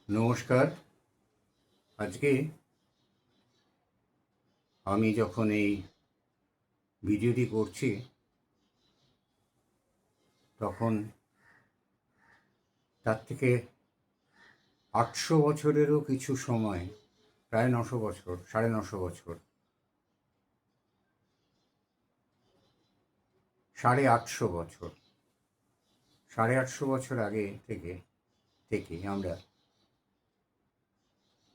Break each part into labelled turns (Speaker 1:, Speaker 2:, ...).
Speaker 1: নমস্কার। আজকে আমি যখন এই ভিডিওটি করছি তখন তার থেকে 800 বছরেরও কিছু সময়, প্রায় 900 বছর, 950 বছর, 850 বছর, 850 বছর আগে থেকে আমরা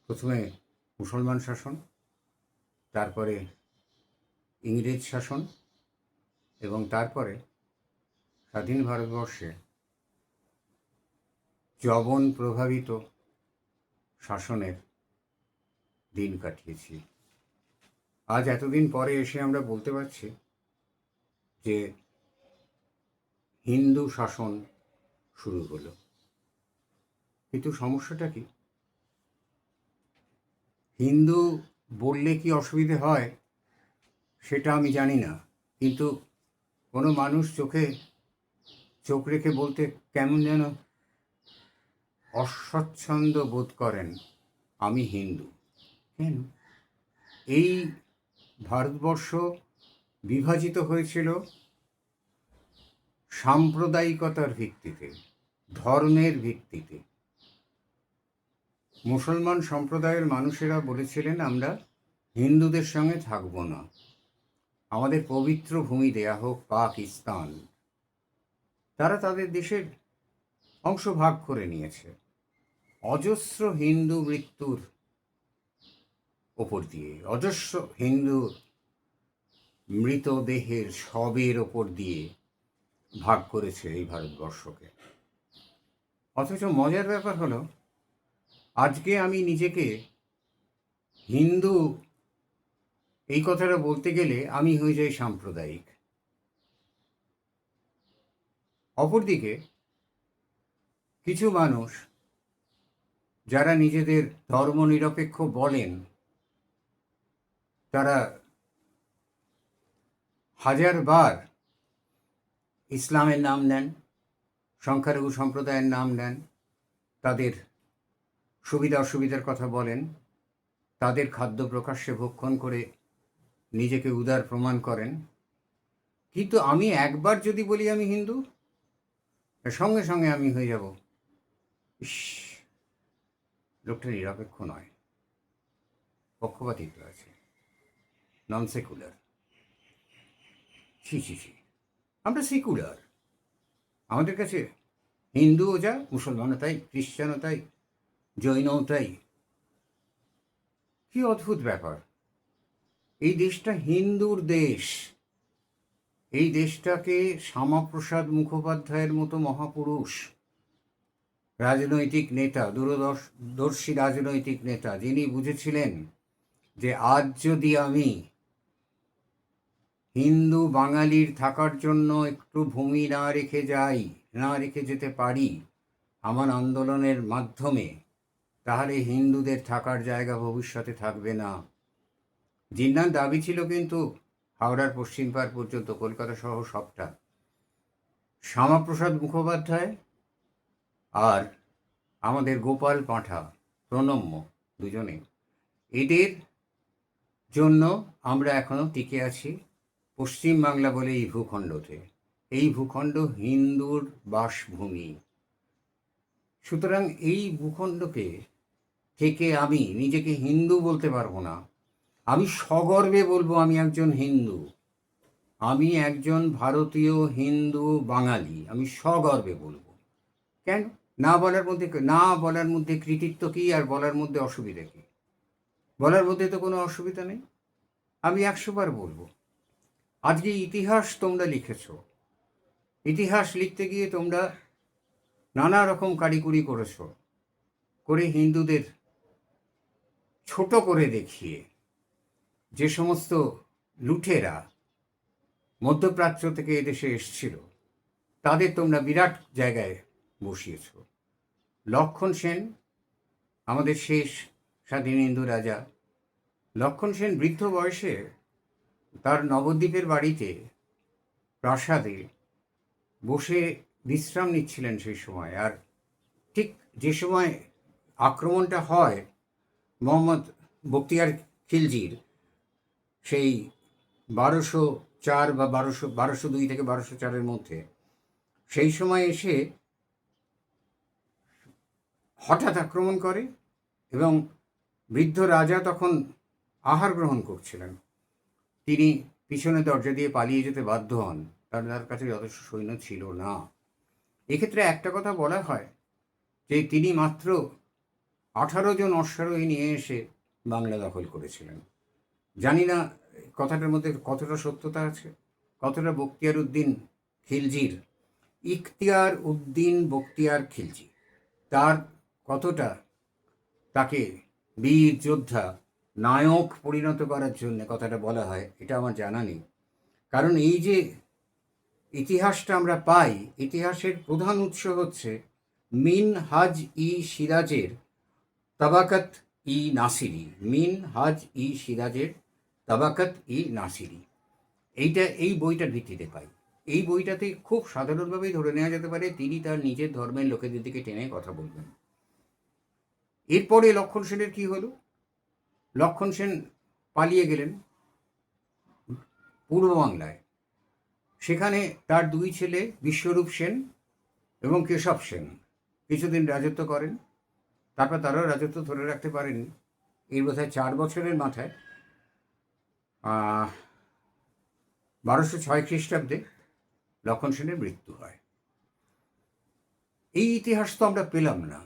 Speaker 1: প্রথমে মুসলমান শাসন, তারপরে ইংরেজ শাসন এবং তারপরে স্বাধীন ভারতবর্ষে যবন প্রভাবিত শাসনের দিন কাটিয়েছি। আজ এতদিন পরে এসে আমরা বলতে পারছি যে হিন্দু শাসন শুরু হলো। কিন্তু সমস্যাটা কি? হিন্দু বললে কি অসুবিধে হয় সেটা আমি জানি না, কিন্তু কোনো মানুষ চোখ রেখে বলতে কেমন যেন অস্বচ্ছন্দ বোধ করেন, আমি হিন্দু। কেন? এই ভারতবর্ষ বিভাজিত হয়েছিল সাম্প্রদায়িকতার ভিত্তিতে, ধর্মের ভিত্তিতে। মুসলমান সম্প্রদায়ের মানুষেরা বলেছিলেন, আমরা হিন্দুদের সঙ্গে থাকব না, আমাদের পবিত্র ভূমি দেয়া হোক পাকিস্তান। তারা তাদের দেশের অংশ ভাগ করে নিয়েছে অজস্র হিন্দু মৃত্যুর ওপর দিয়ে, অজস্র হিন্দু মৃতদেহের শবের ওপর দিয়ে ভাগ করেছে এই ভারতবর্ষকে। অথচ মজার ব্যাপার হলো, আজকে আমি নিজেকে হিন্দু এই কথাটা বলতে গেলে আমি হয়ে যাই সাম্প্রদায়িক। অপরদিকে কিছু মানুষ যারা নিজেদের ধর্মনিরপেক্ষ বলেন, তারা হাজারবার ইসলামের নাম নেন, সংখ্যালঘু সম্প্রদায়ের নাম নেন, তাদের সুবিধা অসুবিধার কথা বলেন, তাদের খাদ্য প্রকাশ্যে ভক্ষণ করে নিজেকে উদার প্রমাণ করেন। কিন্তু আমি একবার যদি বলি আমি হিন্দু, সঙ্গে সঙ্গে আমি হয়ে যাব, ইস, লোকটা নিরপেক্ষ নয়, পক্ষপাতিত্ব আছে, নন সেকুলার। ছি ছি ছি, আমরা সেকুলার। আমাদের কাছে হিন্দুও যা, মুসলমানও তাই, খ্রিস্টানও তাই, জৈনও তাই। কি অদ্ভুত ব্যাপার! এই দেশটা হিন্দুর দেশ। এই দেশটাকে শ্যামাপ্রসাদ মুখোপাধ্যায়ের মতো মহাপুরুষ, রাজনৈতিক নেতা, দূরদর্শী রাজনৈতিক নেতা, যিনি বুঝেছিলেন যে আজ যদি আমি হিন্দু বাঙালির থাকার জন্য একটু ভূমি না রেখে যেতে পারি আমার আন্দোলনের মাধ্যমে, তাহলে হিন্দুদের থাকার জায়গা ভবিষ্যতে থাকবে না। জিন্নার দাবি ছিল কিন্তু হাওড়ার পশ্চিম পাড় পর্যন্ত, কলকাতা সহ সবটা। শ্যামাপ্রসাদ মুখোপাধ্যায় আর আমাদের গোপাল পাঁঠা, প্রণম্য, দুজনে, এদের জন্য আমরা এখনো টিকে আছি পশ্চিমবাংলা বলে এই ভূখণ্ডতে। এই ভূখণ্ড হিন্দুর বাসভূমি। সুতরাং এই ভূখণ্ডকে থেকে আমি নিজেকে হিন্দু বলতে পারবো না। আমি সগর্বে বলবো আমি একজন হিন্দু, আমি একজন ভারতীয় হিন্দু বাঙালি, আমি সগর্বে বলবো। কেন? না বলার মধ্যে কৃতিত্ব কী, আর বলার মধ্যে অসুবিধা কী? বলার মধ্যে তো কোনো অসুবিধা নেই, আমি 100বার বলবো। আজকে ইতিহাস তোমরা লিখেছ, ইতিহাস লিখতে গিয়ে তোমরা নানা রকম কারিকুরি করেছ, করে হিন্দুদের ছোট করে দেখিয়ে যে সমস্ত লুঠেরা মধ্যপ্রাচ্য থেকে এদেশে এসছিল তাদের তোমরা বিরাট জায়গায় বসিয়েছ। লক্ষণ সেন, আমাদের শেষ স্বাধীন হিন্দু রাজা, লক্ষণ সেন বৃদ্ধ বয়সে তার নবদ্বীপের বাড়িতে প্রাসাদে বসে বিশ্রাম নিচ্ছিলেন সেই সময়। আর ঠিক যে সময় আক্রমণটা হয় মোহাম্মদ বখতিয়ার খিলজির সেই 1204 বা 1202 থেকে 1204-এর মধ্যে, সেই সময় এসে হঠাৎ আক্রমণ করে এবং বৃদ্ধ রাজা তখন আহার গ্রহণ করছিলেন। তিনি পিছনে দরজা দিয়ে পালিয়ে যেতে বাধ্য হন, তার কাছে যথেষ্ট সৈন্য ছিল না। এক্ষেত্রে একটা কথা বলা হয় যে তিনি মাত্র 18 জন অশ্বারোহী নিয়ে এসে বাংলা দখল করেছিলেন। জানি না কথাটার মধ্যে কতটা সত্যতা আছে, কতটা বখতিয়ার উদ্দিন খিলজির, ইখতিয়ার উদ্দিন বখতিয়ার খিলজি, তার কতটা তাকে বীর যোদ্ধা নায়ক পরিণত করার জন্য কথাটা বলা হয়, এটা আমার জানা নেই। কারণ এই যে ইতিহাসটা আমরা পাই, ইতিহাসের প্রধান উৎস হচ্ছে মিনহাজ ই সিরাজের তাবাকাত ই নাসিরি। মিনহাজ ই সিরাজের তাবাকাত ই নাসিরি, এই বইটার ভিত্তিতে পাই। এই বইটাতে খুব সাধারণভাবেই ধরে নেওয়া যেতে পারে তিনি তার নিজের ধর্মের লোকেদের দিকে টেনে কথা বলবেন। এরপরে লক্ষণ সেনের কী হলো? লক্ষণ সেন পালিয়ে গেলেন পূর্ব বাংলায়। সেখানে তার দুই ছেলে বিশ্বরূপ সেন এবং কেশব সেন কিছুদিন রাজত্ব করেন। তারপর তারাও রাজত্ব ধরে রাখতে পারেননি। এর বোধহয় 4 বছরের মাথায় 1206 খ্রিস্টাব্দে লক্ষণ সেনের মৃত্যু হয়। এই ইতিহাস তো আমরা পেলাম না।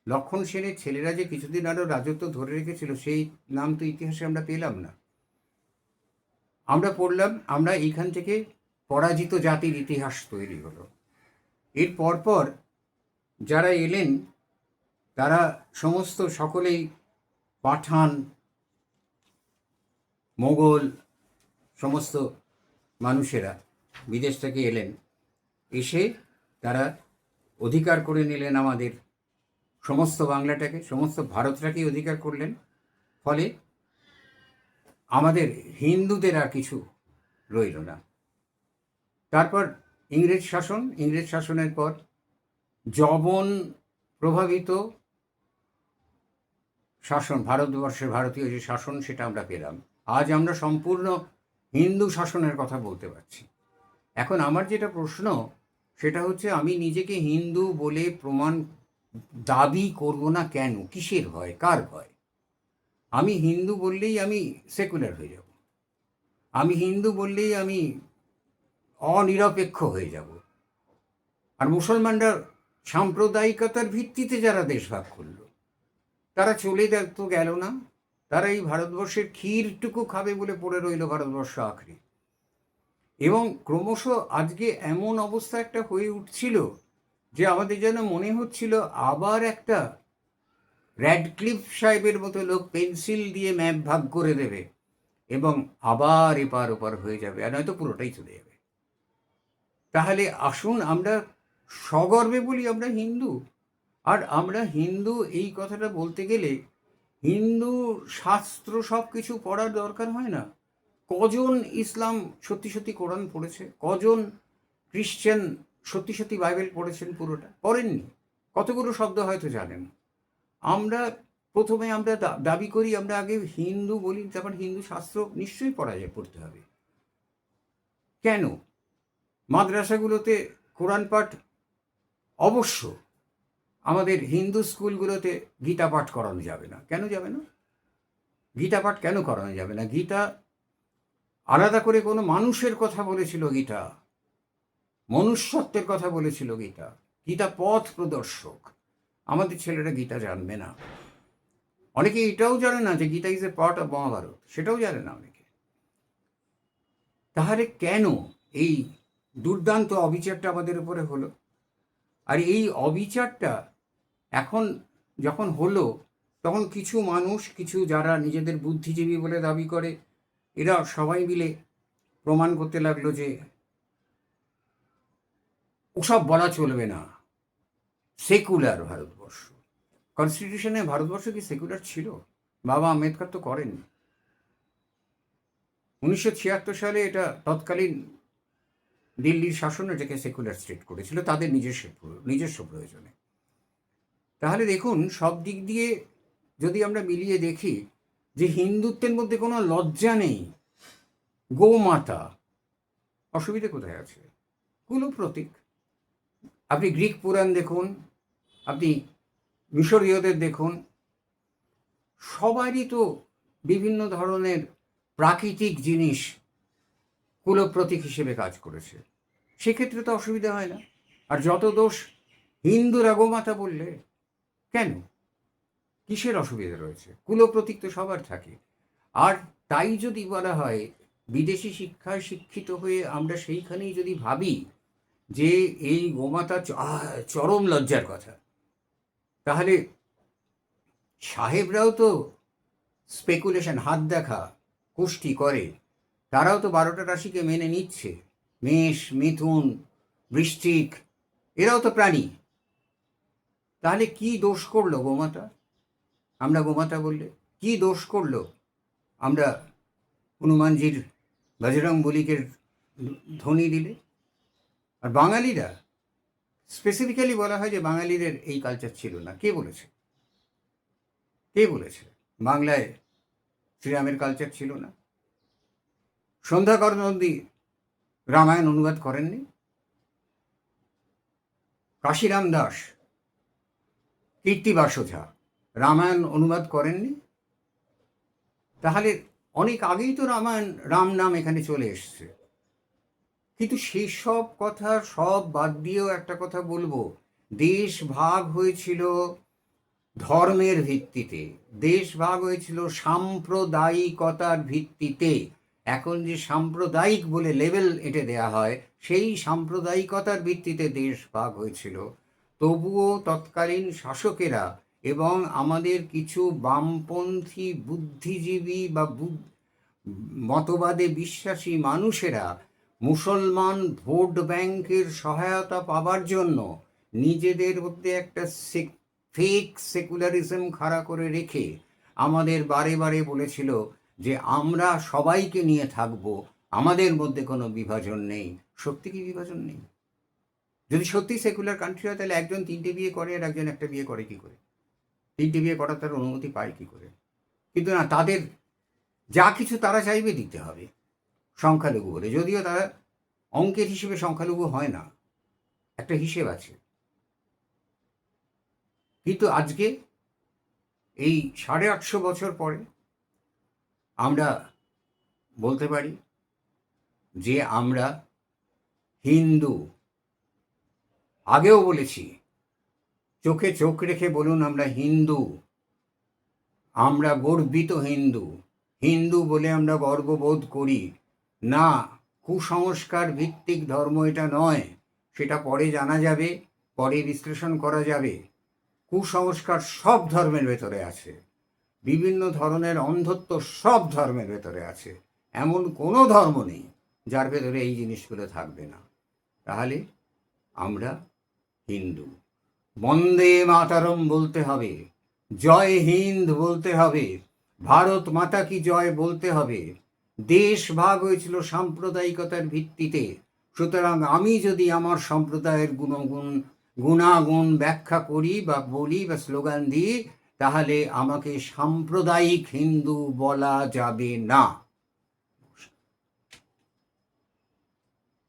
Speaker 1: লক্ষণ সেনের ছেলেরা যে কিছুদিন আরও রাজত্ব ধরে রেখেছিল সেই নাম তো ইতিহাসে আমরা পেলাম না। আমরা পড়লাম, আমরা এইখান থেকে পরাজিত জাতির ইতিহাস তৈরি হলো। এর পরপর যারা এলেন তারা সকলেই পাঠান, মোগল সমস্ত মানুষেরা বিদেশ থেকে এলেন, এসে তারা অধিকার করে নিলেন আমাদের সমস্ত বাংলাটাকে, সমস্ত ভারতটাকেই অধিকার করলেন। ফলে আমাদের হিন্দুদের আর কিছু রইল না। তারপর ইংরেজ শাসনের পর যবন প্রভাবিত শাসন, ভারতবর্ষের ভারতীয় যে শাসন সেটা আমরা পেলাম। আজ আমরা সম্পূর্ণ হিন্দু শাসনের কথা বলতে পারছি। এখন আমার যেটা প্রশ্ন সেটা হচ্ছে, আমি নিজেকে হিন্দু বলে দাবি করব না কেন? কিসের ভয়, কার ভয়? আমি হিন্দু বললেই আমি সেকুলার হয়ে যাব, আমি হিন্দু বললেই আমি অনিরপেক্ষ হয়ে যাব। আর মুসলমানরা সাম্প্রদায়িকতার ভিত্তিতে যারা দেশভাগ করলো তারা চলে তো গেল না, তারা এই ভারতবর্ষের ক্ষীরটুকু খাবে বলে পড়ে রইল ভারতবর্ষ আখড়ি। এবং ক্রমশ আজকে এমন অবস্থা একটা হয়ে উঠছিল যে আমাদের যেন মনে হচ্ছিল আবার একটা র্যাডক্লিফ সাহেবের মতো লোক পেন্সিল দিয়ে ম্যাপ ভাগ করে দেবে এবং আবার এপার ওপার হয়ে যাবে, আর নয়তো পুরোটাই চলে যাবে। তাহলে আসুন আমরা সগর্বে বলি আমরা হিন্দু। আর আমরা হিন্দু এই কথাটা বলতে গেলে হিন্দু শাস্ত্র সব কিছু পড়ার দরকার হয় না। কজন ইসলাম সত্যি সত্যি কোরআন পড়েছে? কজন খ্রিশ্চান সত্যি সত্যি বাইবেল পড়েছেন? পুরোটা পড়েননি, কতগুলো শব্দ হয়তো জানেন। আমরা প্রথমে আমরা দাবি করি আমরা আগে হিন্দু বলি, তারপর হিন্দু শাস্ত্র নিশ্চয়ই পড়তে হবে। কেন? মাদ্রাসাগুলোতে কোরআন পাঠ অবশ্য, আমাদের হিন্দু স্কুলগুলোতে গীতা পাঠ করানো যাবে না। কেন যাবে না? গীতা পাঠ কেন করানো যাবে না? গীতা আলাদা করে কোনো মানুষের কথা বলেছিল, গীতা মনুষ্যত্বের কথা বলেছিল, গীতা পথ প্রদর্শক। আমাদের ছেলেরা গীতা জানবে না। অনেকে এটাও জানে না যে Gita is a part of Mahabharata, সেটাও জানে না অনেকে। তাহলে কেন এই দুর্দান্ত অবিচারটা আমাদের উপরে হলো? আর এই অবিচারটা এখন যখন হলো তখন কিছু মানুষ, কিছু যারা নিজেদের বুদ্ধিজীবী বলে দাবি করে, এরা সবাই মিলে প্রমাণ করতে লাগলো যে ওসব বলা চলবে না, সেকুলার ভারতবর্ষ। কনস্টিটিউশনে ভারতবর্ষ কি সেকুলার ছিল? বাবা আম্বেদকর তো করেননি। 1976 সালে এটা তৎকালীন দিল্লির শাসন এটাকে সেকুলার স্টেট করেছিল তাদের নিজস্ব প্রয়োজনে। তাহলে দেখুন সব দিক দিয়ে যদি আমরা মিলিয়ে দেখি যে হিন্দুত্বের মধ্যে কোনো লজ্জা নেই। গোমাতা, অসুবিধে কোথায় আছে? কুল প্রতীক। আপনি গ্রিক পুরাণ দেখুন, আপনি মিশরীয়দের দেখুন, সবারই তো বিভিন্ন ধরনের প্রাকৃতিক জিনিস কুলপ্রতীক হিসেবে কাজ করেছে। সেক্ষেত্রে তো অসুবিধা হয় না। আর যত দোষ হিন্দুরা গোমাতা বললে কেন, কিসের অসুবিধা রয়েছে? কুলপ্রতীক তো সবার থাকে। আর তাই যদি বলা হয় বিদেশি শিক্ষায় শিক্ষিত হয়ে আমরা সেইখানেই যদি ভাবি যে এই গোমাতা চরম লজ্জার কথা, তাহলে সাহেবরাও তো স্পেকুলেশন, হাত দেখা, কুষ্টি করে। তারাও তো 12টা রাশিকে মেনে নিচ্ছে। মেষ, মিথুন, বৃশ্চিক, এরাও তো প্রাণী। তাহলে কি দোষ করলো গোমাতা? আমরা গোমাতা বললে কি দোষ করলো? আমরা হনুমানজির বজরং বলিকে ধ্বনি দিলে। আর বাঙালিরা স্পেসিফিক্যালি বলা হয় যে বাঙালিদের এই কালচার ছিল না। কে বলেছে? কে বলেছে বাংলায় শ্রীরামের কালচার ছিল না? সন্ধ্যাকর নন্দী রামায়ণ অনুবাদ করেননি? কাশিরাম দাস, কীর্তিবাস ওঝা রামায়ণ অনুবাদ করেননি? তাহলে অনেক আগেই তো রাম নাম এখানে চলে এসছে। কিন্তু সেই সব কথা সব বাদ দিয়েও একটা কথা বলবো, দেশ ভাগ হয়েছিল ধর্মের ভিত্তিতে, দেশ ভাগ হয়েছিল সাম্প্রদায়িকতার ভিত্তিতে। এখন যে সাম্প্রদায়িক বলে লেবেল এঁটে দেয়া হয়, সেই সাম্প্রদায়িকতার ভিত্তিতে দেশ ভাগ হয়েছিল। তবুও তৎকালীন শাসকেরা এবং আমাদের কিছু বামপন্থী বুদ্ধিজীবী বা মতবাদে বিশ্বাসী মানুষেরা মুসলমান ভোট ব্যাংকের সহায়তা পাবার জন্য নিজেদের মধ্যে একটা ফেক সেকুলারিজম খাড়া করে রেখে আমাদের বারে বারে বলেছিল যে আমরা সবাইকে নিয়ে থাকব, আমাদের মধ্যে কোনো বিভাজন নেই। সত্যি কি বিভাজন নেই? যদি সত্যি সেকুলার কান্ট্রি হয় তাহলে একজন 3টে বিয়ে করে আর একজন একটা বিয়ে করে কি করে? 3টে বিয়ে করার তার অনুমতি পায় কি করে? কিন্তু না, তাদের যা কিছু তারা চাইবে দিতে হবে সংখ্যালঘু বলে। যদিও তারা অঙ্কের হিসেবে সংখ্যালঘু হয় না, একটা হিসেব আছে। কিন্তু আজকে এই 850 বছর পরে আমরা বলতে পারি যে আমরা হিন্দু। আগেও বলেছি, চোখে চোখ রেখে বলুন আমরা হিন্দু। আমরা গর্বিত হিন্দু। হিন্দু বলে আমরা গর্ববোধ করি না। কুসংস্কার ভিত্তিক ধর্ম এটা নয়, সেটা পরে জানা যাবে, পরে বিশ্লেষণ করা যাবে। কুসংস্কার সব ধর্মের ভেতরে আছে, বিভিন্ন ধরনের অন্ধত্ব সব ধর্মের ভেতরে আছে। এমন কোনো ধর্ম নেই যার ভেতরে এই জিনিসগুলো থাকবে না। তাহলে আমরা হিন্দু। বন্দে মাতারম বলতে হবে, জয় হিন্দ বলতে হবে, ভারত মাতা কি জয় বলতে হবে। দেশ ভাগ হয়েছিল সাম্প্রদায়িকতার ভিত্তিতে। সুতরাং আমি যদি আমার সম্প্রদায়ের গুণাগুণ ব্যাখ্যা করি বা বলি বা স্লোগান দিই, তাহলে আমাকে সাম্প্রদায়িক হিন্দু বলা যাবে না।